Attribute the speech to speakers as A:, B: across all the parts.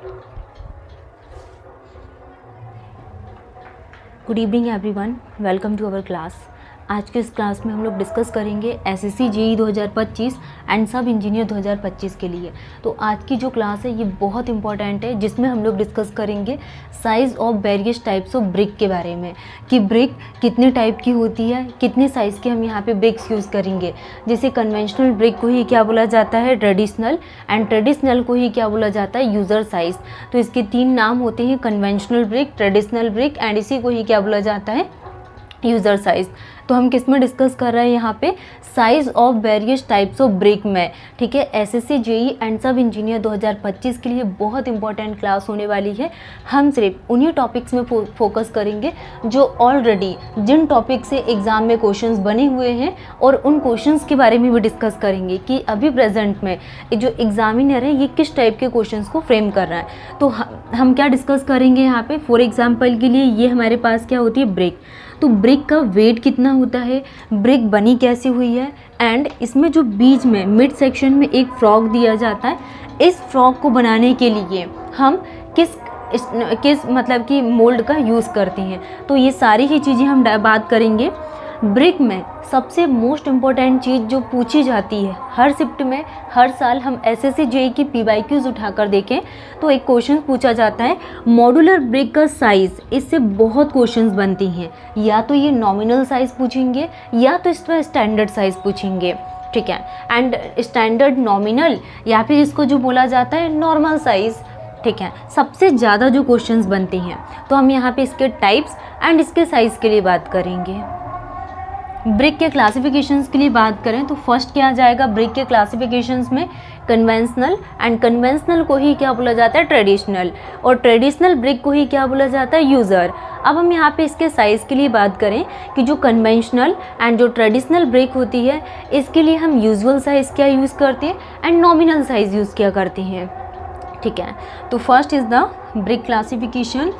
A: Good evening everyone, welcome to our class. आज के इस क्लास में हम लोग डिस्कस करेंगे SSC JE 2025 and sub engineer 2025 के लिए। तो आज की जो क्लास है ये बहुत इंपॉर्टेंट है, जिसमें हम लोग डिस्कस करेंगे size of various types of brick के बारे में कि ब्रिक कितने टाइप की होती है, कितने साइज़ के हम यहाँ पे ब्रिक्स यूज़ करेंगे। जैसे कन्वेंशनल ब्रिक को ही क्या बोला जाता है, ट्रेडिशनल, एंड ट्रेडिशनल को ही क्या बोला जाता है, यूज़र साइज़। तो इसके तीन नाम होते हैं, conventional brick, traditional brick and इसी को ही क्या बोला जाता है, यूज़र साइज़। तो हम किस में डिस्कस कर रहे हैं यहाँ पे, size of various types of brick में। ठीक है, SSC JEE and sub engineer 2025 के लिए बहुत इंपॉर्टेंट क्लास होने वाली है। हम सिर्फ उन्हीं टॉपिक्स में फोकस करेंगे जो ऑलरेडी जिन टॉपिक से एग्ज़ाम में क्वेश्चंस बने हुए हैं, और उन क्वेश्चंस के बारे में भी डिस्कस करेंगे कि अभी प्रेजेंट में जो एग्जामिनर है ये किस टाइप के क्वेश्चंस को फ्रेम कर रहा है। तो हम क्या डिस्कस करेंगे यहाँ पे, फॉर एग्जाम्पल के लिए ये हमारे पास क्या होती है, ब्रिक। तो ब्रिक का वेट कितना होता है, ब्रिक बनी कैसे हुई है, एंड इसमें जो बीच में मिड सेक्शन में एक फ्रॉक दिया जाता है, इस फ्रॉक को बनाने के लिए हम किस मतलब कि मोल्ड का यूज़ करते हैं। तो ये सारी ही चीज़ें हम बात करेंगे। ब्रिक में सबसे मोस्ट इम्पॉर्टेंट चीज़ जो पूछी जाती है हर शिफ्ट में, हर साल हम एसएससी जेईई की पीवाईक्यूज उठाकर देखें तो एक क्वेश्चन पूछा जाता है मॉड्यूलर ब्रिक का साइज़। इससे बहुत क्वेश्चंस बनती हैं, या तो ये नॉमिनल साइज़ पूछेंगे या तो इसका स्टैंडर्ड साइज़ पूछेंगे। ठीक है, एंड स्टैंडर्ड, नॉमिनल, या फिर इसको जो बोला जाता है नॉर्मल साइज़। ठीक है, सबसे ज़्यादा जो क्वेश्चंस बनते हैं। तो हम यहाँ पे इसके टाइप्स एंड इसके साइज़ के लिए बात करेंगे। ब्रिक के क्लासिफिकेशंस के लिए बात करें तो फर्स्ट क्या आ जाएगा ब्रिक के क्लासिफिकेशंस में, कन्वेंशनल, एंड कन्वेंशनल को ही क्या बोला जाता है, ट्रेडिशनल, और ट्रेडिशनल ब्रिक को ही क्या बोला जाता है, यूज़र। अब हम यहाँ पे इसके साइज़ के लिए बात करें कि जो कन्वेंशनल एंड जो ट्रेडिशनल ब्रिक होती है इसके लिए हम यूजुअल साइज़ क्या यूज़ करते हैं एंड नॉमिनल साइज़ यूज़ किया करते हैं। ठीक है, तो first is the brick classification.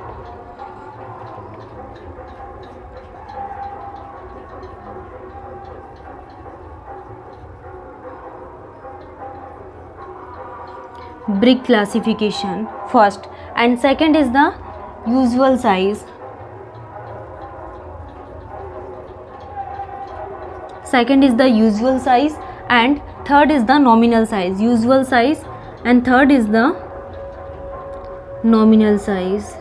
A: Brick classification first, and second is the usual size. Second is the usual size, and third is the nominal size. Usual size and third is the nominal size.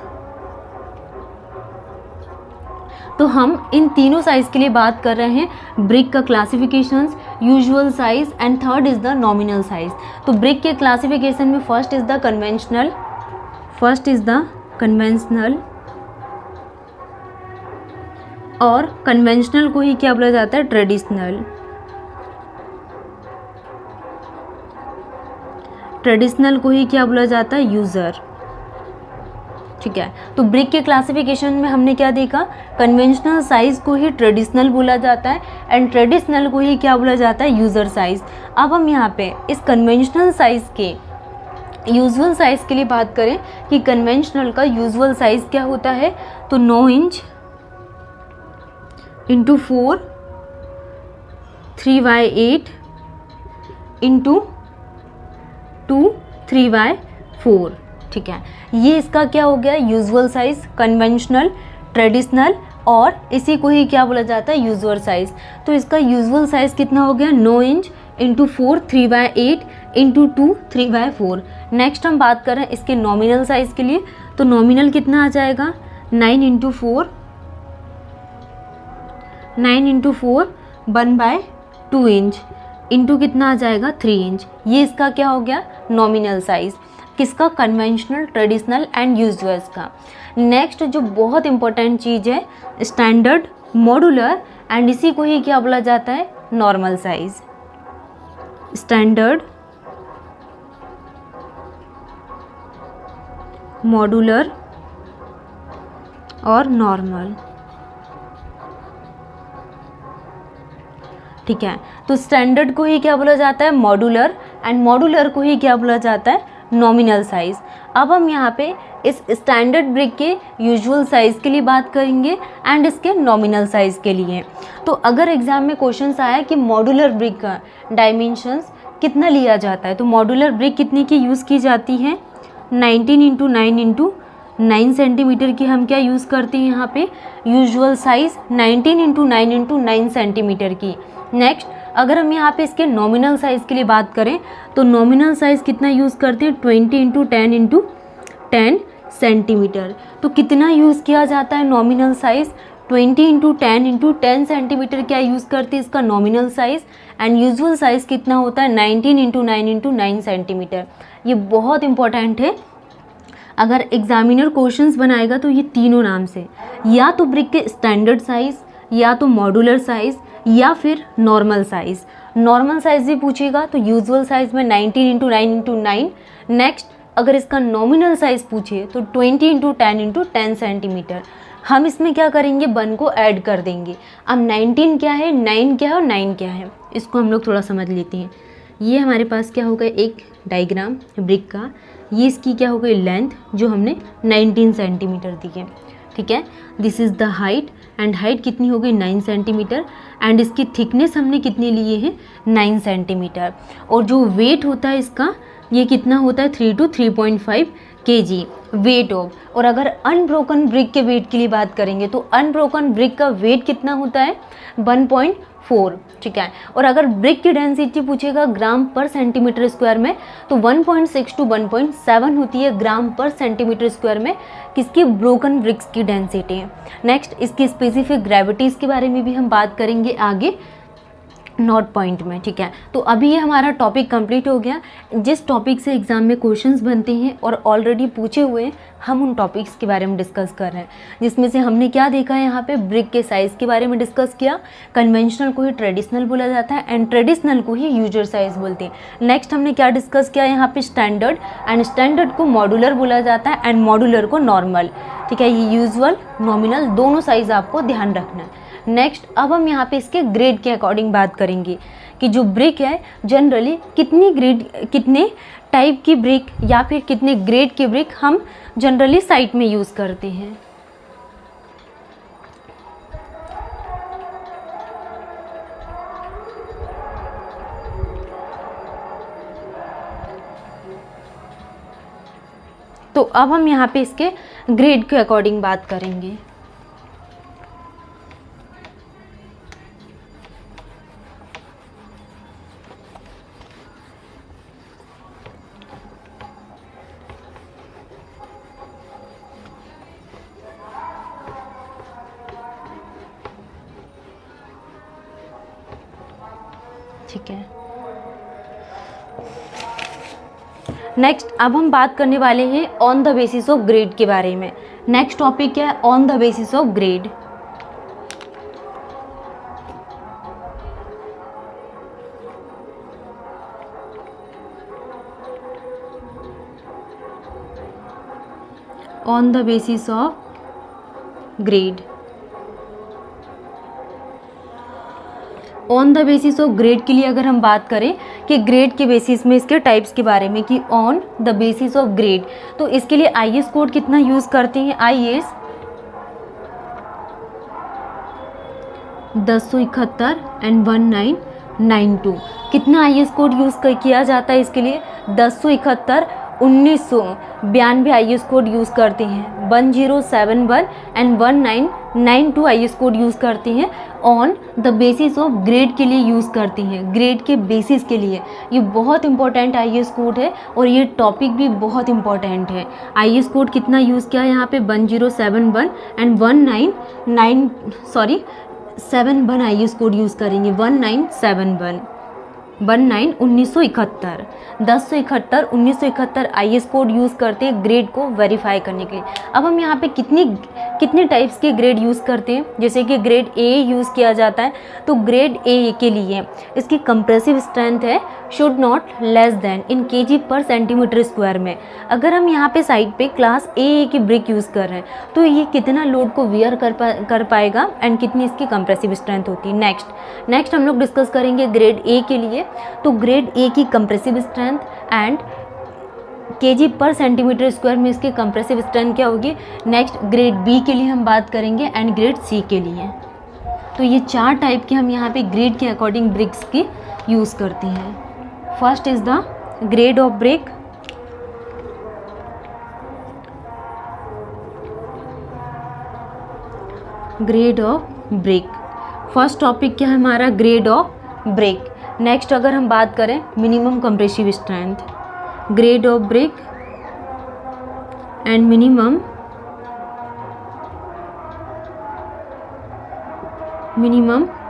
A: तो हम इन तीनों size के लिए बात कर रहे हैं। Brick का classifications, usual size and third is the nominal size. तो ब्रिक के क्लासिफिकेशन में फर्स्ट इज़ द कन्वेंशनल, और कन्वेंशनल को ही क्या बोला जाता है, ट्रेडिशनल। ट्रेडिशनल को ही क्या बोला जाता है, यूज़र। ठीक है, तो ब्रिक के क्लासिफिकेशन में हमने क्या देखा, कन्वेंशनल साइज़ को ही ट्रेडिशनल बोला जाता है एंड ट्रेडिशनल को ही क्या बोला जाता है, यूज़र साइज़। अब हम यहाँ पे इस कन्वेंशनल साइज़ के यूजुअल साइज़ के लिए बात करें कि कन्वेंशनल का यूजुअल साइज़ क्या होता है, तो 9 इंच इंटू 4 3/8 इंटू 2 3/4। ठीक है, ये इसका क्या हो गया, यूजुअल साइज़, कन्वेंशनल, ट्रेडिशनल, और इसी को ही क्या बोला जाता है, यूजुअल साइज़। तो इसका यूजुअल साइज़ कितना हो गया, 9 इंच इंटू 4 3/8 इंटू 2 3/4। नेक्स्ट हम बात कर रहे हैं इसके नॉमिनल साइज़ के लिए। तो नॉमिनल कितना आ जाएगा, 9 इंटू 4 1/2 इंच इंटू कितना आ जाएगा, 3 इंच। ये इसका क्या हो गया, नॉमिनल साइज़। किसका, कन्वेंशनल, ट्रेडिशनल एंड यूजुअल्स का। नेक्स्ट जो बहुत इंपॉर्टेंट चीज़ है, स्टैंडर्ड, मॉड्यूलर, एंड इसी को ही क्या बोला जाता है, नॉर्मल साइज़। स्टैंडर्ड, मॉड्यूलर और नॉर्मल। ठीक है, तो स्टैंडर्ड को ही क्या बोला जाता है, मॉड्यूलर, एंड मॉड्यूलर को ही क्या बोला जाता है, नॉमिनल साइज़। अब हम यहाँ पे इस स्टैंडर्ड ब्रिक के यूजुअल साइज़ के लिए बात करेंगे एंड इसके नॉमिनल साइज़ के लिए। तो अगर एग्ज़ाम में क्वेश्चंस आया कि मॉड्यूलर ब्रिक का डायमेंशंस कितना लिया जाता है, तो मॉड्यूलर ब्रिक कितने की यूज़ की जाती है, 19 सेंटीमीटर की हम क्या यूज़ करते हैं यहाँ पे, यूजुअल साइज़ 19 सेंटीमीटर की। नेक्स्ट अगर हम यहाँ पे इसके नॉमिनल साइज़ के लिए बात करें तो नॉमिनल साइज़ कितना यूज़ करते हैं, 20 × 10 तो कितना यूज़ किया जाता है नॉमिनल साइज़, 20 × 10 सेंटीमीटर क्या यूज़ करते हैं इसका nominal size. And usual size कितना होता है, 19 × 9 सेंटीमीटर। ये बहुत इंपॉर्टेंट है, अगर एग्जामिनर क्वेश्चंस बनाएगा तो ये तीनों नाम से, या तो ब्रिक के स्टैंडर्ड साइज़, या तो मॉड्यूलर साइज़, या फिर नॉर्मल साइज़। नॉर्मल साइज़ भी पूछेगा तो यूजुअल साइज़ में 19 × 9। नेक्स्ट अगर इसका नॉमिनल साइज़ पूछे तो 20 × 10 सेंटीमीटर। हम इसमें क्या करेंगे, 1 को ऐड कर देंगे। अब 19 क्या है, 9 क्या है और 9 क्या है, इसको हम लोग थोड़ा समझ लेते हैं। ये हमारे पास क्या होगा, एक डायग्राम ब्रिक का, ये इसकी क्या हो गई लेंथ जो हमने 19 सेंटीमीटर दी है, ठीक है। This is the height, and height कितनी हो गई 9 सेंटीमीटर, एंड इसकी थिकनेस हमने कितने लिए हैं 9 सेंटीमीटर। और जो वेट होता है इसका, ये कितना होता है 3 to 3.5 kg वेट ऑफ। और अगर अनब्रोकन ब्रिक के वेट के लिए बात करेंगे तो अनब्रोकन ब्रिक का वेट कितना होता है 1.4, ठीक है। और अगर ब्रिक की डेंसिटी पूछेगा ग्राम पर सेंटीमीटर स्क्वायर में तो 1.6 to 1.7 होती है ग्राम पर सेंटीमीटर स्क्वायर में किसकी, ब्रोकन ब्रिक्स की डेंसिटी है। नेक्स्ट इसकी स्पेसिफिक ग्रेविटीज़ के बारे में भी हम बात करेंगे आगे नोट पॉइंट में, ठीक है। तो अभी ये हमारा टॉपिक कंप्लीट हो गया। जिस टॉपिक से एग्जाम में क्वेश्चंस बनते हैं और ऑलरेडी पूछे हुए हैं, हम उन टॉपिक्स के बारे में डिस्कस कर रहे हैं, जिसमें से हमने क्या देखा है यहाँ पे, ब्रिक के साइज़ के बारे में डिस्कस किया। कन्वेंशनल को ही ट्रेडिशनल बोला जाता है एंड ट्रेडिशनल को ही यूजर साइज़ बोलते हैं। नेक्स्ट हमने क्या डिस्कस किया यहाँ पे, स्टैंडर्ड, एंड स्टैंडर्ड को मॉड्यूलर बोला जाता है एंड मॉड्यूलर को नॉर्मल, ठीक है। ये यूजुअल नॉमिनल दोनों साइज़ आपको ध्यान रखना है। नेक्स्ट अब हम यहाँ पे इसके ग्रेड के अकॉर्डिंग बात करेंगे कि जो ब्रिक है जनरली कितने टाइप की ब्रिक या फिर कितने ग्रेड की ब्रिक हम जनरली साइट में यूज़ करते हैं। तो अब हम यहाँ पे इसके ग्रेड के अकॉर्डिंग बात करेंगे। ठीक है, नेक्स्ट अब हम बात करने वाले हैं on the basis of grade के बारे में। नेक्स्ट टॉपिक क्या है, on the basis of grade. On the basis of grade. On the basis of grade के लिए अगर हम बात करें कि ग्रेड के बेसिस में इसके टाइप्स के बारे में, कि on the basis of grade, तो इसके लिए आईएस कोड कितना यूज़ करते हैं, आईएस 1071 एंड 1992। कितना आईएस कोड यूज़ किया जाता है इसके लिए, 1071 1992 आईएस कोड यूज़ करते हैं, 1071 एंड 1992 आईएस कोड यूज़ करते हैं। On the basis of grade के लिए यूज़ करती हैं, ग्रेड के बेसिस के लिए। ये बहुत इंपॉर्टेंट आईएस कोड है और ये टॉपिक भी बहुत इंपॉर्टेंट है। आईएस कोड कितना यूज़ किया है यहाँ पे, 1071 एंड 71 आईएस कोड यूज़ करेंगे, 1971 1071 आईएस कोड यूज़ करते हैं ग्रेड को वेरीफाई करने के लिए। अब हम यहाँ पे कितने टाइप्स के ग्रेड यूज़ करते हैं, जैसे कि ग्रेड ए यूज़ किया जाता है। तो ग्रेड ए के लिए इसकी कंप्रेसिव स्ट्रेंथ है should not less than in KG पर सेंटीमीटर स्क्वायर में। अगर हम यहाँ पे साइड पे क्लास ए की ब्रिक यूज़ कर रहे हैं तो ये कितना लोड को वियर कर पाएगा एंड कितनी इसकी कंप्रेसिव स्ट्रेंथ होती है। नेक्स्ट हम लोग डिस्कस करेंगे ग्रेड ए के लिए। तो ग्रेड ए की कंप्रेसिव स्ट्रेंथ एंड केजी पर सेंटीमीटर स्क्वायर में इसकी कंप्रेसिव स्ट्रेंथ क्या होगी। नेक्स्ट ग्रेड बी के लिए हम बात करेंगे एंड ग्रेड सी के लिए। तो ये 4 टाइप के हम यहाँ पे ग्रेड के अकॉर्डिंग ब्रिक्स की यूज़ करते हैं। First is the grade of brick, grade of brick. First topic क्या है हमारा, ग्रेड ऑफ ब्रिक। नेक्स्ट अगर हम बात करें minimum compressive strength, grade of brick and minimum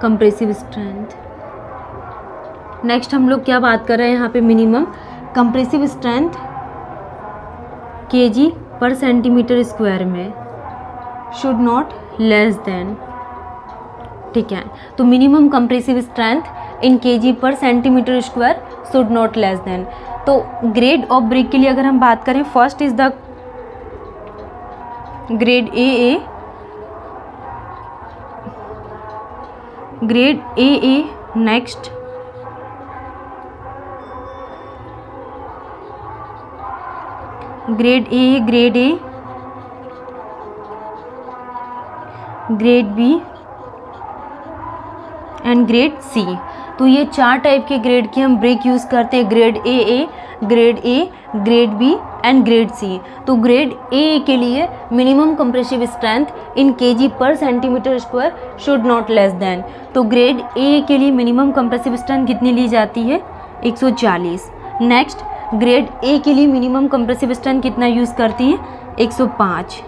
A: compressive strength. Next हम लोग क्या बात कर रहे हैं यहाँ पे, minimum compressive strength kg per centimetre square में शुड नॉट लेस देन, ठीक है। तो minimum compressive strength in kg per centimetre square should not less then. तो ग्रेड ऑफ ब्रिक के लिए अगर हम बात करें, first is the grade AA, grade AA, next grade A, grade A, grade B and grade C। तो ये 4 type के ग्रेड के हम ब्रिक यूज़ करते हैं, grade AA, grade A, grade B and grade C। तो ग्रेड AA के लिए minimum compressive strength in kg per centimetre square should not less then. तो ग्रेड AA के लिए मिनिमम कंप्रेसिव स्ट्रेंथ कितनी ली जाती है, 140। नेक्स्ट ग्रेड A के लिए मिनिमम कंप्रेसिव स्ट्रेंथ कितना यूज़ करती हैं, 105।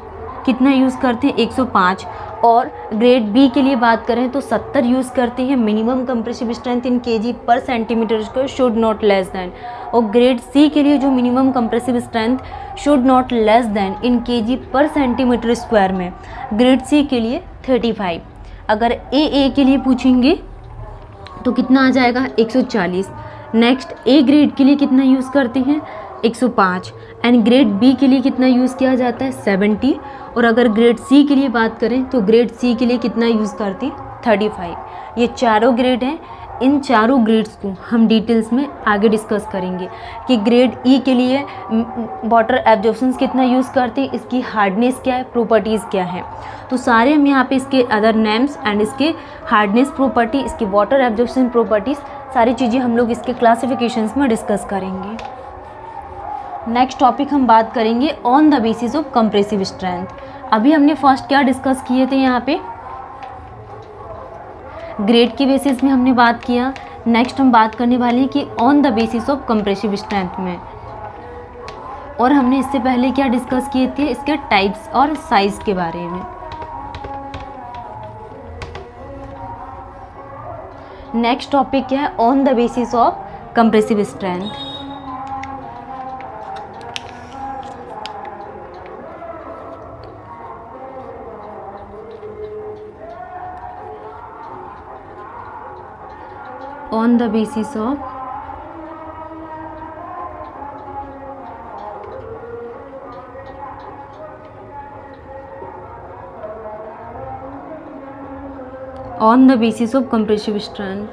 A: कितना यूज़ करते हैं, 105। और ग्रेड B के लिए बात करें तो 70 यूज़ करते हैं minimum compressive strength in kg per centimetre square should not less then. और ग्रेड C के लिए जो minimum compressive strength should not less than in kg per centimetre square में, ग्रेड C के लिए 35। अगर AA के लिए पूछेंगे तो कितना आ जाएगा, 140। नेक्स्ट A ग्रेड के लिए कितना यूज़ करते हैं, 105। एंड ग्रेड B के लिए कितना यूज़ किया जाता है, 70। और अगर ग्रेड C के लिए बात करें तो ग्रेड C के लिए कितना यूज़ करते हैं, 35। ये चारों ग्रेड हैं। इन चारों ग्रेड्स को हम डिटेल्स में आगे डिस्कस करेंगे कि ग्रेड E के लिए वाटर एब्जॉर्प्शन कितना यूज़ करते हैं, इसकी हार्डनेस क्या है, प्रॉपर्टीज़ क्या है। तो सारे हम यहाँ पे इसके अदर नेम्स एंड इसके हार्डनेस प्रॉपर्टी, इसकी वाटर एब्जॉर्प्शन प्रॉपर्टीज़, सारी चीज़ें हम लोग इसके क्लासिफिकेशंस में डिस्कस करेंगे। नेक्स्ट टॉपिक हम बात करेंगे on the basis of compressive strength. अभी हमने फर्स्ट क्या डिस्कस किए थे, यहाँ पे ग्रेड के बेसिस में हमने बात किया। नेक्स्ट हम बात करने वाले हैं कि on the basis of compressive strength में, और हमने इससे पहले क्या डिस्कस किए थे, इसके टाइप्स और साइज के बारे में। नेक्स्ट टॉपिक क्या है, on the basis of compressive strength. on the basis of compressive strength,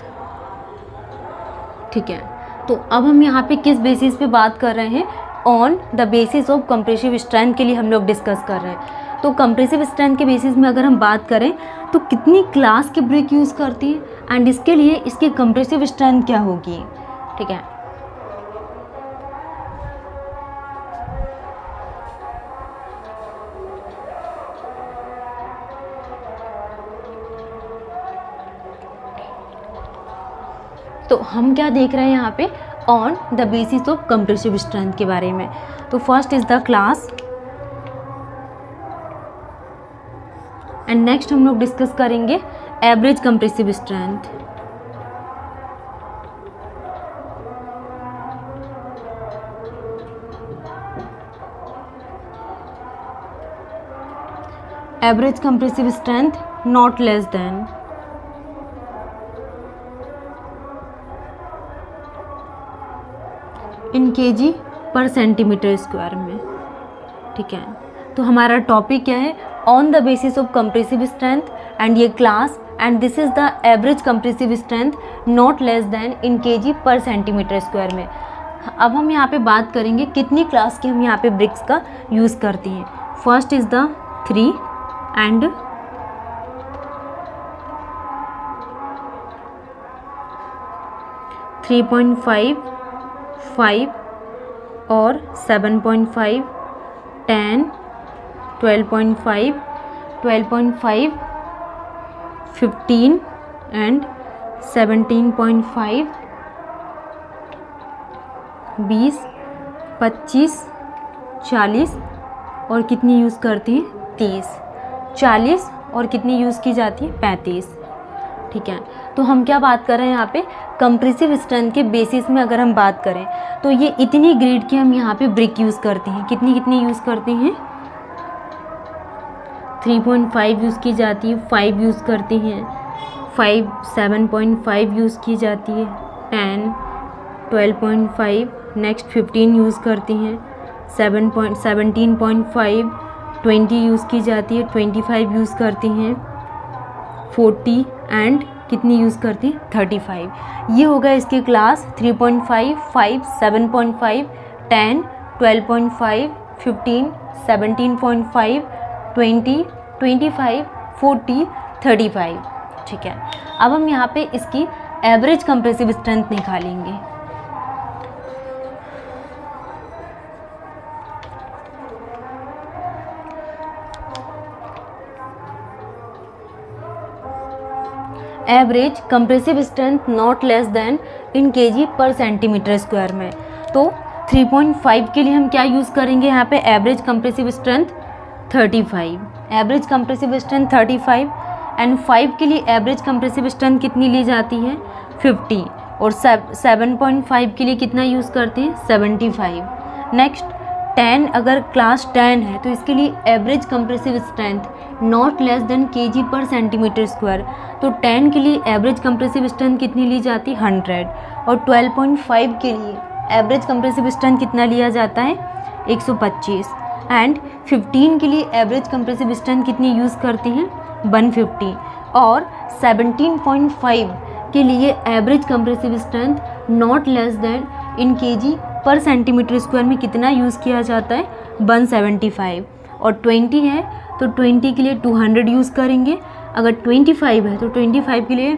A: ठीक है। तो अब हम यहाँ पे किस बेसिस पे बात कर रहे हैं, on the basis of compressive strength के लिए हम लोग डिस्कस कर रहे हैं। तो कंप्रेसिव स्ट्रेंथ के बेसिस में अगर हम बात करें तो कितनी क्लास के ब्रिक यूज़ करती है एंड इसके लिए इसकी कंप्रेसिव स्ट्रेंथ क्या होगी, ठीक है। तो हम क्या देख रहे हैं यहाँ पे, on the basis of compressive strength के बारे में। तो first is the class and next हम लोग डिस्कस करेंगे average compressive strength. Average compressive strength not less than in kg per centimetre square में, ठीक है। तो हमारा टॉपिक क्या है, on the basis of compressive strength and ये class and this is the average compressive strength not less than in kg per centimetre square में। अब हम यहाँ पे बात करेंगे कितनी क्लास के हम यहाँ पे ब्रिक्स का यूज़ करते हैं। First is the 3 and three 3.5, 5 और 7.5, 10, 12.5, 12.5 15 एंड 17.5, 20, 25, 40 और कितनी यूज़ करते हैं 30, 40 और कितनी यूज़ की जाती है 35। ठीक है, तो हम क्या बात कर रहे हैं यहाँ पे कंप्रेसिव स्ट्रेंथ के बेसिस में अगर हम बात करें तो ये इतनी ग्रेड की हम यहाँ पे ब्रिक यूज़ करते हैं। कितनी कितनी यूज़ करते हैं 3.5 यूज़ की जाती है, 5 यूज़ करते हैं, 5 7.5 यूज़ की जाती है, 10 12.5, नेक्स्ट 15 यूज़ करते हैं, 17.5 20 यूज़ की जाती है, 25 यूज़ करते हैं, 40 एंड कितनी यूज़ करते हैं 35। ये होगा इसकी क्लास 3.5, 5, 7.5, 10, 12.5, 15, 17.5, 20, 25, 40, 35। ठीक है, अब हम यहाँ पे इसकी एवरेज कंप्रेसिव स्ट्रेंथ निकालेंगे। Average compressive strength not less than in KG पर सेंटीमीटर स्क्वायर में। तो 3.5 के लिए हम क्या यूज़ करेंगे यहाँ पे average compressive strength 35, average compressive strength 35 and 5 के लिए एवरेज कंप्रेसिव स्ट्रेंथ कितनी ली जाती है 50 और 7.5 के लिए कितना यूज़ करते हैं 75। नेक्स्ट 10, अगर क्लास 10 है तो इसके लिए average compressive strength not less then KG पर सेंटीमीटर स्क्वायर। तो 10 के लिए एवरेज कंप्रेसिव स्ट्रेंथ कितनी ली जाती है 100 और 12.5 के लिए एवरेज कंप्रेसिव स्ट्रेंथ कितना लिया जाता है 125 एंड 15 के लिए एवरेज कंप्रेसिव स्ट्रेंथ कितनी यूज़ करते हैं 150 और 17.5 के लिए average compressive strength not less than in KG पर सेंटीमीटर स्क्वायर में कितना यूज़ किया जाता है 175 और 20 है तो 20 के लिए 200 यूज़ करेंगे। अगर 25 है तो 25 के लिए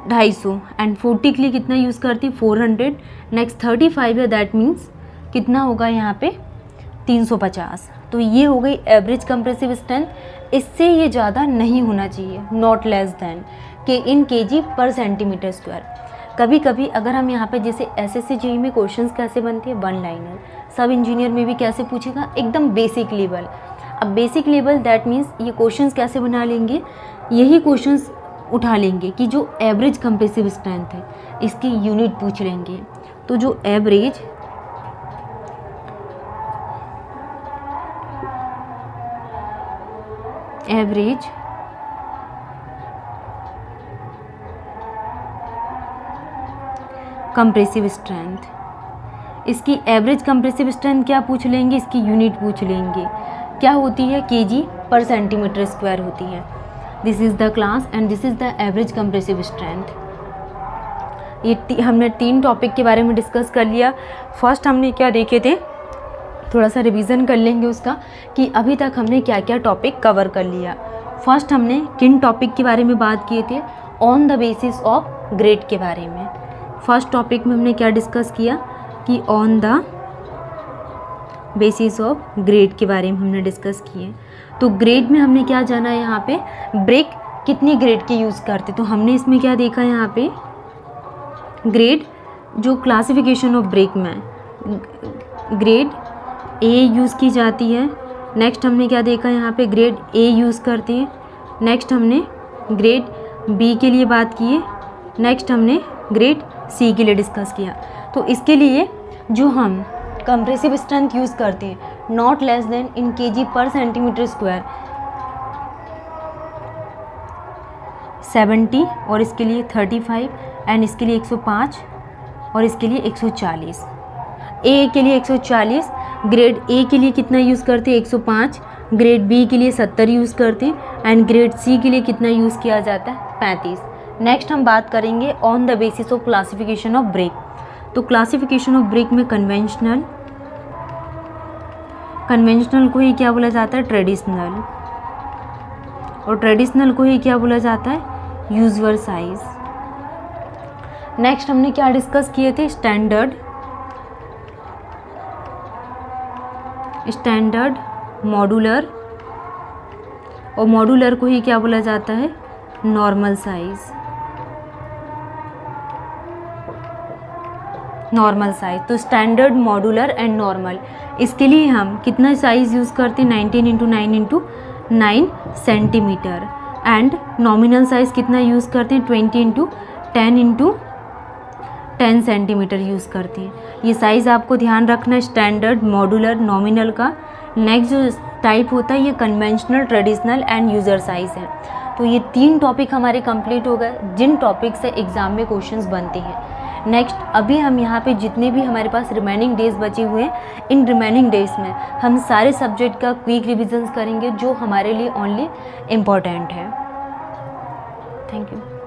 A: 250 एंड 40 के लिए कितना यूज़ करती है 400। नेक्स्ट 35 है दैट मीन्स कितना होगा यहाँ पे 350। तो ये हो गई एवरेज कंप्रेसिव स्ट्रेंथ, इससे ये ज़्यादा नहीं होना चाहिए, नॉट लेस देन के इन केजी पर सेंटीमीटर स्क्वायर। कभी कभी अगर हम यहाँ पे जैसे एसएससी जेईई में क्वेश्चंस कैसे बनते हैं 1 लाइनर, सब इंजीनियर में भी कैसे पूछेगा एकदम बेसिक लेवल। अब बेसिक लेवल दैट मीन्स ये क्वेश्चंस कैसे बना लेंगे, यही क्वेश्चंस उठा लेंगे कि जो एवरेज कंप्रेसिव स्ट्रेंथ है इसकी यूनिट पूछ लेंगे। तो जो एवरेज कंप्रेसिव स्ट्रेंथ, इसकी एवरेज कंप्रेसिव स्ट्रेंथ क्या पूछ लेंगे, इसकी यूनिट पूछ लेंगे, क्या होती है केजी पर सेंटीमीटर स्क्वायर होती है। This is the class and this is the average compressive strength. ये हमने 3 टॉपिक के बारे में डिस्कस कर लिया। फर्स्ट हमने क्या देखे थे, थोड़ा सा रिवीजन कर लेंगे उसका कि अभी तक हमने क्या क्या टॉपिक कवर कर लिया। फर्स्ट हमने किन टॉपिक के बारे में बात किए थे, on the basis of grade के बारे में। फर्स्ट टॉपिक में हमने क्या डिस्कस किया कि on the basis of grade के बारे में हमने डिस्कस किए। तो ग्रेड में हमने क्या जाना है, यहाँ पे ब्रिक कितनी ग्रेड के यूज़ करते, तो हमने इसमें क्या देखा यहाँ पे ग्रेड जो क्लासिफिकेशन ऑफ ब्रिक में ग्रेड ए यूज़ की जाती है। नेक्स्ट हमने क्या देखा यहाँ पे ग्रेड ए यूज़ करते हैं। नेक्स्ट हमने ग्रेड बी के लिए बात की है। नेक्स्ट हमने ग्रेड सी के लिए डिस्कस किया। तो इसके लिए जो हम कंप्रेसिव स्ट्रेंथ यूज़ करते हैं not less than in KG पर सेंटीमीटर स्क्वायर 70 और इसके लिए 35 एंड इसके लिए 105 और इसके लिए 140। ए के लिए 140, ग्रेड ए के लिए कितना यूज़ करते हैं 105, ग्रेड बी के लिए 70 यूज़ करते हैं एंड ग्रेड सी के लिए कितना यूज़ किया जाता है 35। नेक्स्ट हम बात करेंगे on the basis of classification of brick. तो क्लासिफिकेशन ऑफ ब्रिक में कन्वेंशनल को ही क्या बोला जाता है ट्रेडिशनल, और ट्रेडिशनल को ही क्या बोला जाता है यूजुअल साइज। नेक्स्ट हमने क्या डिस्कस किए थे स्टैंडर्ड, मॉड्यूलर, और मॉड्यूलर को ही क्या बोला जाता है नॉर्मल साइज़, नॉर्मल साइज़। तो स्टैंडर्ड, मॉड्यूलर एंड नॉर्मल, इसके लिए हम कितना साइज़ यूज़ करते हैं, 19x9 centimetre. And nominal size कितना यूज़ करते हैं, 20x10 सेंटीमीटर यूज़ करते हैं। ये साइज़ आपको ध्यान रखना है, स्टैंडर्ड, मॉड्यूलर, नॉमिनल का। नेक्स्ट जो टाइप होता है ये conventional, traditional end user size है। तो ये 3 टॉपिक हमारे कंप्लीट हो गए जिन टॉपिक से एग्ज़ाम में क्वेश्चंस बनते हैं। नेक्स्ट अभी हम यहाँ पे जितने भी हमारे पास रिमेनिंग डेज बचे हुए हैं, इन रिमेनिंग डेज में हम सारे सब्जेक्ट का क्विक रिविजन्स करेंगे जो हमारे लिए ओनली इम्पॉर्टेंट है। Thank you.